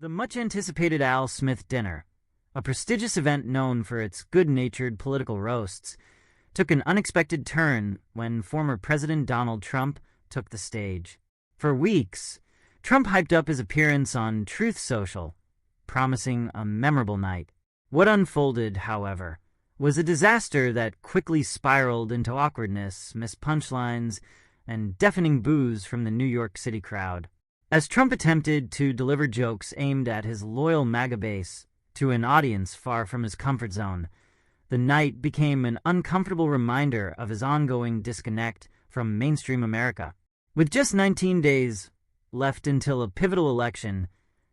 The much-anticipated Al Smith dinner, a prestigious event known for its good-natured political roasts, took an unexpected turn when former President Donald Trump took the stage. For weeks, Trump hyped up his appearance on Truth Social, promising a memorable night. What unfolded, however, was a disaster that quickly spiraled into awkwardness, missed punchlines, and deafening boos from the New York City crowd. As Trump attempted to deliver jokes aimed at his loyal MAGA base to an audience far from his comfort zone, the night became an uncomfortable reminder of his ongoing disconnect from mainstream America. With just 19 days left until a pivotal election,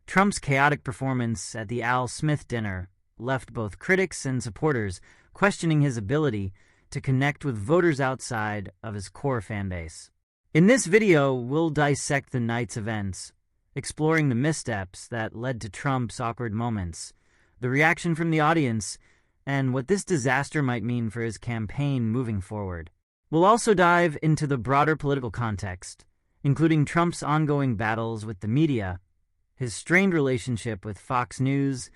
Trump's chaotic performance at the Al Smith dinner left both critics and supporters questioning his ability to connect with voters outside of his core fanbase. In this video, we'll dissect the night's events, exploring the missteps that led to Trump's awkward moments, the reaction from the audience, and what this disaster might mean for his campaign moving forward. We'll also dive into the broader political context, including Trump's ongoing battles with the media, his strained relationship with Fox News,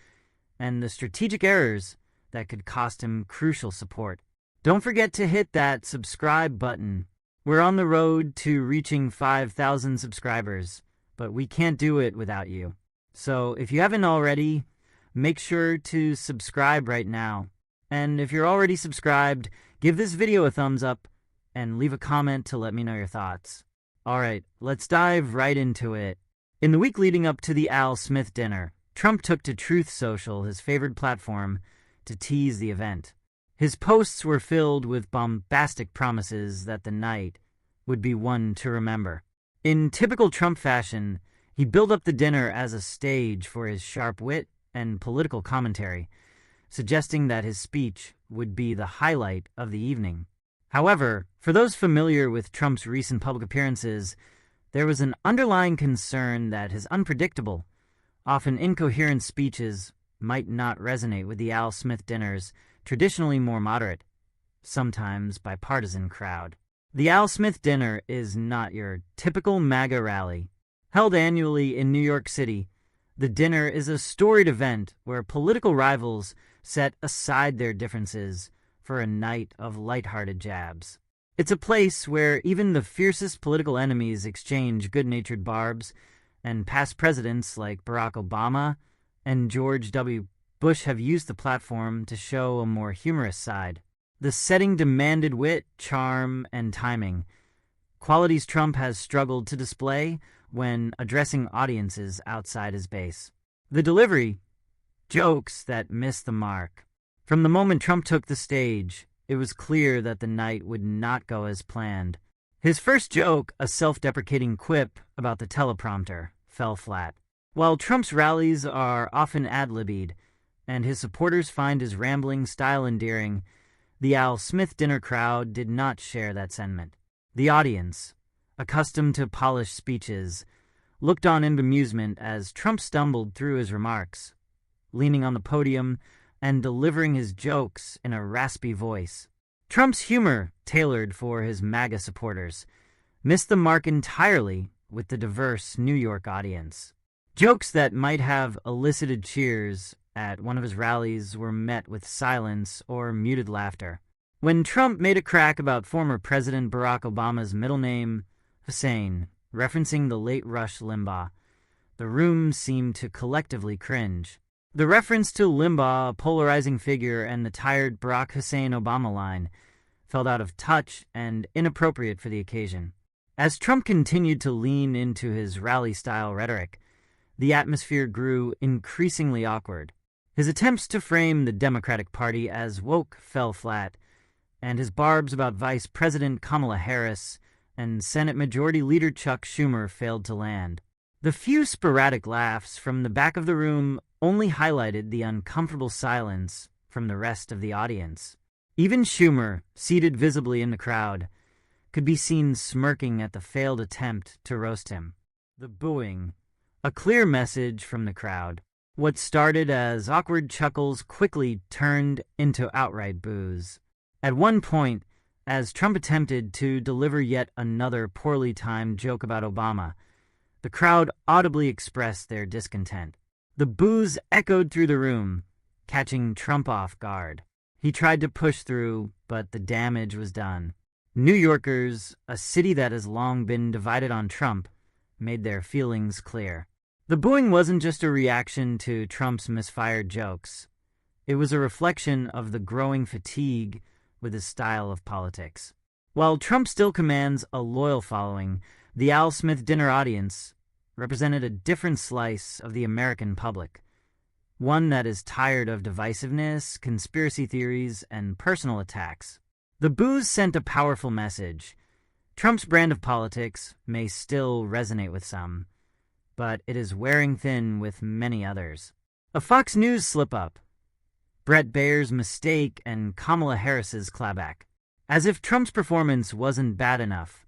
and the strategic errors that could cost him crucial support. Don't forget to hit that subscribe button. We're on the road to reaching 5,000 subscribers, but we can't do it without you. So if you haven't already, make sure to subscribe right now. And if you're already subscribed, give this video a thumbs up and leave a comment to let me know your thoughts. Alright, let's dive right into it. In the week leading up to the Al Smith dinner, Trump took to Truth Social, his favorite platform, to tease the event. His posts were filled with bombastic promises that the night would be one to remember. In typical Trump fashion, he built up the dinner as a stage for his sharp wit and political commentary, suggesting that his speech would be the highlight of the evening. However, for those familiar with Trump's recent public appearances, there was an underlying concern that his unpredictable, often incoherent speeches might not resonate with the Al Smith dinner's traditionally more moderate, sometimes bipartisan crowd. The Al Smith dinner is not your typical MAGA rally. Held annually in New York City, the dinner is a storied event where political rivals set aside their differences for a night of lighthearted jabs. It's a place where even the fiercest political enemies exchange good-natured barbs, and past presidents like Barack Obama and George W. Bush have used the platform to show a more humorous side. The setting demanded wit, charm, and timing, qualities Trump has struggled to display when addressing audiences outside his base. The delivery, jokes that missed the mark. From the moment Trump took the stage, it was clear that the night would not go as planned. His first joke, a self-deprecating quip about the teleprompter, fell flat. While Trump's rallies are often ad-libbed, and his supporters find his rambling style endearing, the Al Smith dinner crowd did not share that sentiment. The audience, accustomed to polished speeches, looked on in bemusement as Trump stumbled through his remarks, leaning on the podium and delivering his jokes in a raspy voice. Trump's humor, tailored for his MAGA supporters, missed the mark entirely with the diverse New York audience. Jokes that might have elicited cheers at one of his rallies were met with silence or muted laughter. When Trump made a crack about former President Barack Obama's middle name, Hussein, referencing the late Rush Limbaugh, the room seemed to collectively cringe. The reference to Limbaugh, a polarizing figure, and the tired Barack Hussein Obama line felt out of touch and inappropriate for the occasion. As Trump continued to lean into his rally-style rhetoric, the atmosphere grew increasingly awkward. His attempts to frame the Democratic Party as woke fell flat, and his barbs about Vice President Kamala Harris and Senate Majority Leader Chuck Schumer failed to land. The few sporadic laughs from the back of the room only highlighted the uncomfortable silence from the rest of the audience. Even Schumer, seated visibly in the crowd, could be seen smirking at the failed attempt to roast him. The booing, a clear message from the crowd. What started as awkward chuckles quickly turned into outright boos. At one point, as Trump attempted to deliver yet another poorly timed joke about Obama, the crowd audibly expressed their discontent. The boos echoed through the room, catching Trump off guard. He tried to push through, but the damage was done. New Yorkers, a city that has long been divided on Trump, made their feelings clear. The booing wasn't just a reaction to Trump's misfired jokes. It was a reflection of the growing fatigue with his style of politics. While Trump still commands a loyal following, the Al Smith dinner audience represented a different slice of the American public. One that is tired of divisiveness, conspiracy theories, and personal attacks. The boos sent a powerful message. Trump's brand of politics may still resonate with some, but it is wearing thin with many others. A Fox News slip-up, Bret Baier's mistake, and Kamala Harris's clapback. As if Trump's performance wasn't bad enough,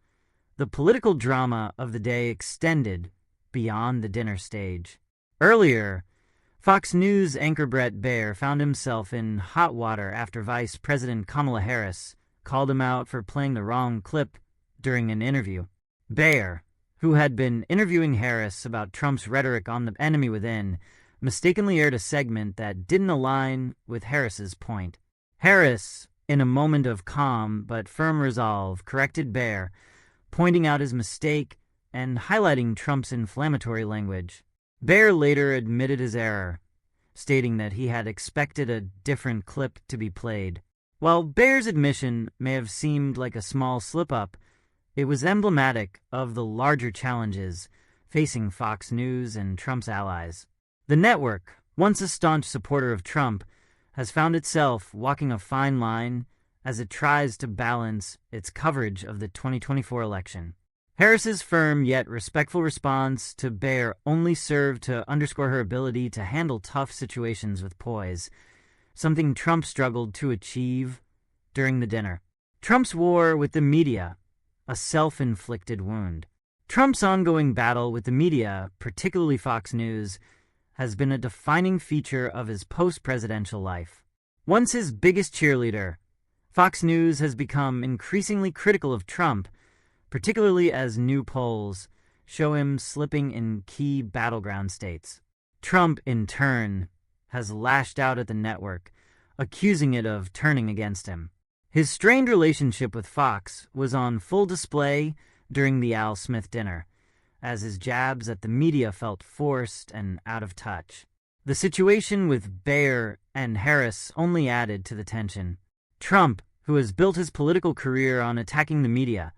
the political drama of the day extended beyond the dinner stage. Earlier, Fox News anchor Bret Baier found himself in hot water after Vice President Kamala Harris called him out for playing the wrong clip during an interview. Baier, who had been interviewing Harris about Trump's rhetoric on the enemy within, mistakenly aired a segment that didn't align with Harris's point. Harris, in a moment of calm but firm resolve, corrected Baier, pointing out his mistake and highlighting Trump's inflammatory language. Baier later admitted his error, stating that he had expected a different clip to be played. While Baier's admission may have seemed like a small slip-up, it was emblematic of the larger challenges facing Fox News and Trump's allies. The network, once a staunch supporter of Trump, has found itself walking a fine line as it tries to balance its coverage of the 2024 election. Harris's firm yet respectful response to Baier only served to underscore her ability to handle tough situations with poise, something Trump struggled to achieve during the dinner. Trump's war with the media, a self-inflicted wound. Trump's ongoing battle with the media, particularly Fox News, has been a defining feature of his post-presidential life. Once his biggest cheerleader, Fox News has become increasingly critical of Trump, particularly as new polls show him slipping in key battleground states. Trump, in turn, has lashed out at the network, accusing it of turning against him. His strained relationship with Fox was on full display during the Al Smith dinner, as his jabs at the media felt forced and out of touch. The situation with Baier and Harris only added to the tension. Trump, who has built his political career on attacking the media,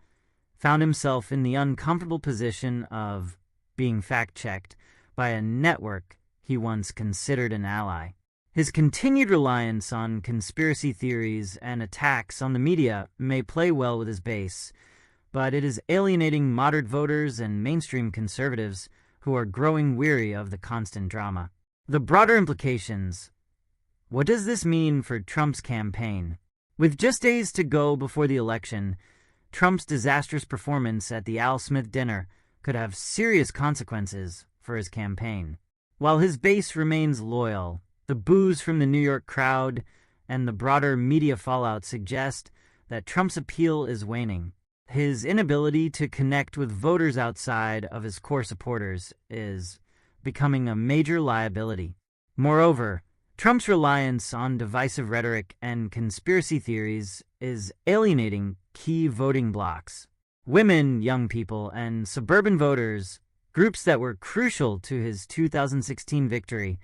found himself in the uncomfortable position of being fact-checked by a network he once considered an ally. His continued reliance on conspiracy theories and attacks on the media may play well with his base, but it is alienating moderate voters and mainstream conservatives who are growing weary of the constant drama. The broader implications. What does this mean for Trump's campaign? With just days to go before the election, Trump's disastrous performance at the Al Smith dinner could have serious consequences for his campaign. While his base remains loyal, the boos from the New York crowd and the broader media fallout suggest that Trump's appeal is waning. His inability to connect with voters outside of his core supporters is becoming a major liability. Moreover, Trump's reliance on divisive rhetoric and conspiracy theories is alienating key voting blocs. Women, young people, and suburban voters, groups that were crucial to his 2016 victory,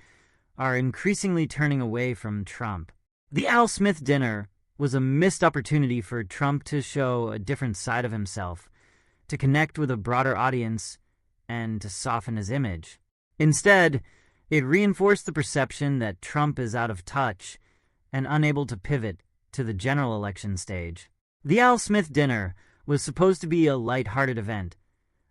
are increasingly turning away from Trump. The Al Smith dinner was a missed opportunity for Trump to show a different side of himself, to connect with a broader audience, and to soften his image. Instead, it reinforced the perception that Trump is out of touch and unable to pivot to the general election stage. The Al Smith dinner was supposed to be a light-hearted event,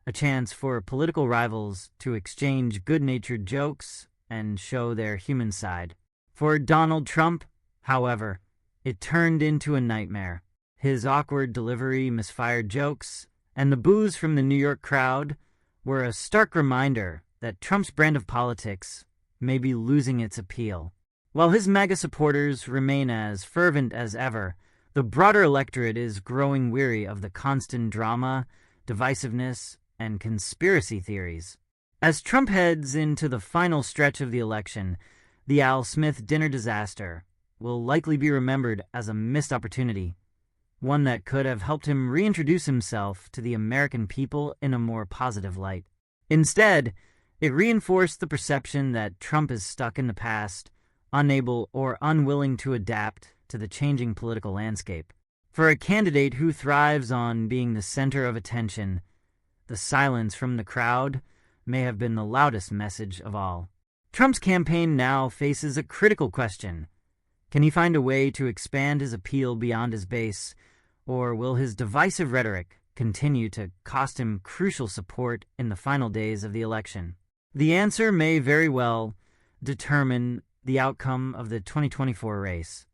a chance for political rivals to exchange good-natured jokes and show their human side. For Donald Trump, however, it turned into a nightmare. His awkward delivery, misfired jokes, and the boos from the New York crowd were a stark reminder that Trump's brand of politics may be losing its appeal. While his MAGA supporters remain as fervent as ever, the broader electorate is growing weary of the constant drama, divisiveness, and conspiracy theories. As Trump heads into the final stretch of the election, the Al Smith dinner disaster will likely be remembered as a missed opportunity, one that could have helped him reintroduce himself to the American people in a more positive light. Instead, it reinforced the perception that Trump is stuck in the past, unable or unwilling to adapt to the changing political landscape. For a candidate who thrives on being the center of attention, the silence from the crowd may have been the loudest message of all. Trump's campaign now faces a critical question. Can he find a way to expand his appeal beyond his base, or will his divisive rhetoric continue to cost him crucial support in the final days of the election? The answer may very well determine the outcome of the 2024 race.